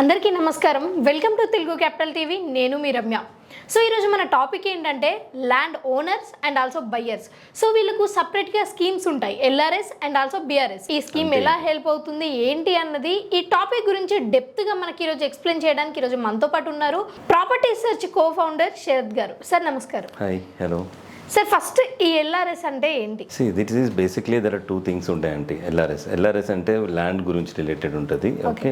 అందరికీ నమస్కారం. Welcome to Telugu capital TV. నేను మీ రమ్య. సో ఈరోజు మన టాపిక్ ఏంటంటే land owners and also buyers. So వీళ్ళకు సపరేట్గా స్కీమ్స్ ఉంటాయి, ఎల్ఆర్ఎస్ అండ్ ఆల్సో బిఆర్ఎస్. ఈ స్కీమ్ ఎలా హెల్ప్ అవుతుంది ఏంటి అన్నది ఈ టాపిక్ గురించి డెప్త్గా మనకి ఈరోజు ఎక్స్ప్లెయిన్ చేయడానికి ఈరోజు మనతో పాటు ఉన్నారు property search co founder Sarath గారు. సార్ నమస్కారం. Hi, hello sir. ఫస్ట్ ఈ ఎల్ఆర్ఎస్ అంటే ఏంటి? This is basically there are two things ఉంటాయండి. ఎల్ఆర్ఎస్ అంటే ల్యాండ్ గురించి రిలేటెడ్ ఉంటుంది. ఓకే,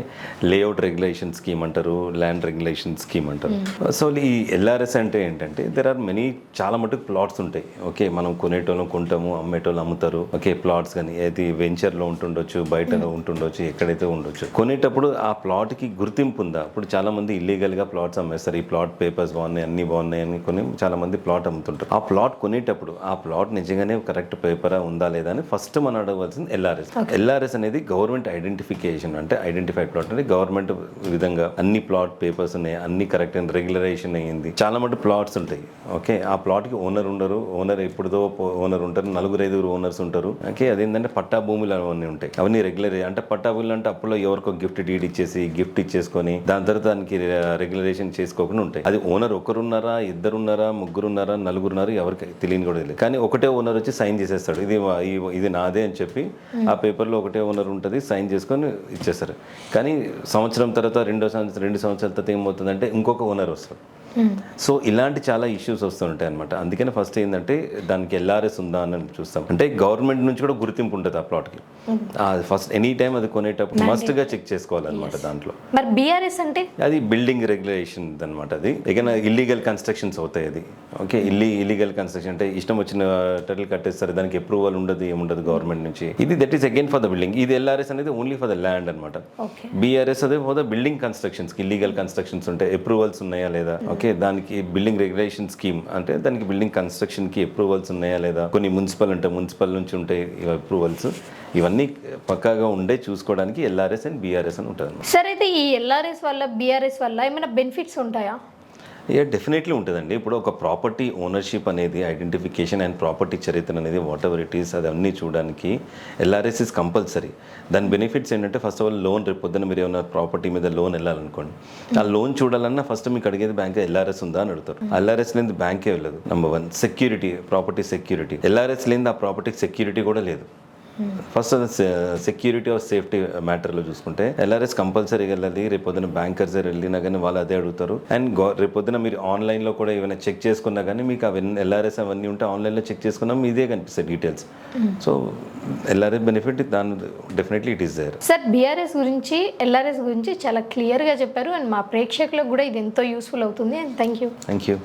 లేఅవుట్ రెగ్యులేషన్ స్కీమ్ అంటారు, ల్యాండ్ రెగ్యులేషన్ స్కీమ్ అంటారు. సో ఈ ఎల్ఆర్ఎస్ అంటే ఏంటంటే దెర్ ఆర్ మెనీ, చాలా మటుకు ప్లాట్స్ ఉంటాయి. ఓకే, మనం కొనేటోళ్ళం కొంటాము, అమ్మేటోళ్ళు అమ్ముతారు. ఓకే, ప్లాట్స్ కానీ అది వెంచర్లో ఉంటుండొచ్చు, బయట ఉంటుండొచ్చు, ఎక్కడైతే ఉండొచ్చు. కొనేటప్పుడు ఆ ప్లాట్కి గుర్తింపు ఉందా? ఇప్పుడు చాలా మంది ఇల్లీగల్గా ప్లాట్స్ అమ్మేస్తారు. ఈ ప్లాట్ పేపర్స్ బాగున్నాయి, అన్ని బాగున్నాయి అని కొని చాలా మంది ప్లాట్ అమ్ముతుంటారు. ఆ ప్లాట్ కొనేటప్పుడు ఆ ప్లాట్ నిజంగానే కరెక్ట్ పేపరా ఉందా లేదా అని ఫస్ట్ మనం అడగవలసింది ఎల్ఆర్ఎస్. ఎల్ఆర్ఎస్ అనేది గవర్నమెంట్ ఐడెంటిఫికేషన్, అంటే ఐడెంటిఫైడ్ ప్లాట్ అంటే గవర్నమెంట్ విధంగా అన్ని ప్లాట్ పేపర్స్ ఉన్నాయి, అన్ని కరెక్ట్ అండ్ రెగ్యులరేషన్ అయ్యింది. చాలా మటు ప్లాట్స్ ఉంటాయి. ఓకే, ఆ ప్లాట్కి ఓనర్ ఉండరు, ఓనర్ ఎప్పుడుదో ఓనర్ ఉంటారు, 4-5 ఓనర్స్ ఉంటారు. ఓకే, అదేంటంటే పట్టా భూములు అవన్నీ ఉంటాయి. అవన్నీ రెగ్యులర్ అంటే పట్టా భూములు అంటే అప్పులో ఎవరికో గిఫ్ట్ డీడ్ ఇచ్చేసి గిఫ్ట్ ఇచ్చేసుకొని దాని తర్వాత దానికి రెగ్యులరేషన్ చేసుకోకుండా ఉంటాయి. అది ఓనర్ ఒకరున్నారా, ఇద్దరున్నారా, ముగ్గురున్నారా, నలుగురున్నారా ఎవరికి తెలియని కూడా తెలియదు. కానీ ఒకటే ఓనర్ వచ్చి సైన్ చేసేస్తాడు, ఇది నాదే అని చెప్పి. ఆ పేపర్లో ఒకటే ఓనర్ ఉంటుంది, సైన్ చేసుకొని ఇచ్చేస్తారు. కానీ సంవత్సరం తర్వాత 2 సంవత్సరాల తర్వాత ఏమవుతుందంటే ఇంకొక ఓనర్ వస్తాడు. సో ఇలాంటి చాలా ఇష్యూస్ వస్తుంటాయి అనమాట. అందుకని ఫస్ట్ ఏంటంటే దానికి ఎల్ఆర్ఎస్ ఉందా అని చూస్తాం. అంటే గవర్నమెంట్ నుంచి కూడా గుర్తింపు ఉంటుంది ఆ ప్లాట్కి. ఫస్ట్ ఎనీ టైం అది కొనేటప్పుడు మస్ట్గా చెక్ చేసుకోవాలన్నమాట. దాంట్లో మరి బిఆర్ఎస్ అంటే అది బిల్డింగ్ రెగ్యులేషన్ అనమాట. అది ఇక ఇల్లీగల్ కన్స్ట్రక్షన్స్ అవుతాయి. అది ఓకే, ఇల్లీగల్ కన్స్ట్రక్షన్ అంటే ఇష్టం వచ్చిన టెర్లు కట్టేస్తారు, దానికి అప్రూవల్ ఉండదు, ఏముండదు గవర్నమెంట్ నుంచి. ఇది that is again for the building. ఇది ఎల్ఆర్ఎస్ అనేది ఓన్లీ ఫర్ ద ల్యాండ్ అనమాట. బిఆర్ఎస్ అదే for the building constructions. Illegal constructions ఉంటాయి, అప్రూవల్స్ ఉన్నాయా లేదా. ఓకే, దానికి బిల్డింగ్ రెగ్యులేషన్ స్కీమ్ అంటే దానికి బిల్డింగ్ కన్స్ట్రక్షన్కి అప్రూవల్స్ ఉన్నాయా లేదా. కొన్ని మున్సిపల్ నుంచి ఉంటాయి అప్రూవల్స్. ఇవన్నీ పక్కాగా ఉండే చూసుకోవడానికి ఎల్ఆర్ఎస్ అండ్ బిఆర్ఎస్ అని ఉంటుంది. సరే, అయితే ఈ ఎల్ఆర్ఎస్ వల్ల బిఆర్ఎస్ వల్ల ఏమైనా బెనిఫిట్స్ ఉంటాయా? డెఫినెట్లీ ఉంటుందండి. ఇప్పుడు ఒక ప్రాపర్టీ ఓనర్షిప్ అనేది ఐడెంటిఫికేషన్ అండ్ ప్రాపర్టీ చరిత్ర అనేది వాట్ ఎవర్ ఇట్ ఈస్ అది అన్నీ చూడడానికి ఎల్ఆర్ఎస్ ఇస్ కంపల్సరీ. దాని బెనిఫిట్స్ ఏంటంటే ఫస్ట్ ఆఫ్ ఆల్ లోన్, రేపు పొద్దున్న మీరు ఏమైనా ప్రాపర్టీ మీద లోన్ వెళ్ళాలనుకోండి, ఆ లోన్ చూడాలన్నా ఫస్ట్ మీకు అడిగేది బ్యాంక్ ఎల్ఆర్ఎస్ ఉందా అని అడుగుతారు. ఎల్ఆర్ఎస్ లేని బ్యాంకే వెళ్ళదు. Number 1 security, property security. LRS లేని ఆ ప్రాపర్టీకి సెక్యూరిటీ కూడా లేదు. ఫస్ట్ అది సెక్యూరిటీ ఆర్ సేఫ్టీ మ్యాటర్లో చూసుకుంటే ఎల్ఆర్ఎస్ కంపల్సరీగా వెళ్ళాలి. రేపొద్దున బ్యాంకర్స్ వెళ్ళినా కానీ వాళ్ళు అదే అడుగుతారు. అండ్ రేపొద్దున మీరు ఆన్లైన్లో కూడా ఏమైనా చెక్ చేసుకున్నా కానీ మీకు అవన్నీ ఎల్ఆర్ఎస్ అవన్నీ ఉంటే ఆన్లైన్లో చెక్ చేసుకున్నా మీదే కనిపిస్తాయి డీటెయిల్స్. సో ఎల్ఆర్ఎస్ బెనిఫిట్ దాని definitely it is there. Sir, BRS గురించి ఎల్ఆర్ఎస్ గురించి చాలా క్లియర్గా చెప్పారు అండ్ మా ప్రేక్షకులకు కూడా ఇది ఎంతో యూస్ఫుల్ అవుతుంది. And thank you.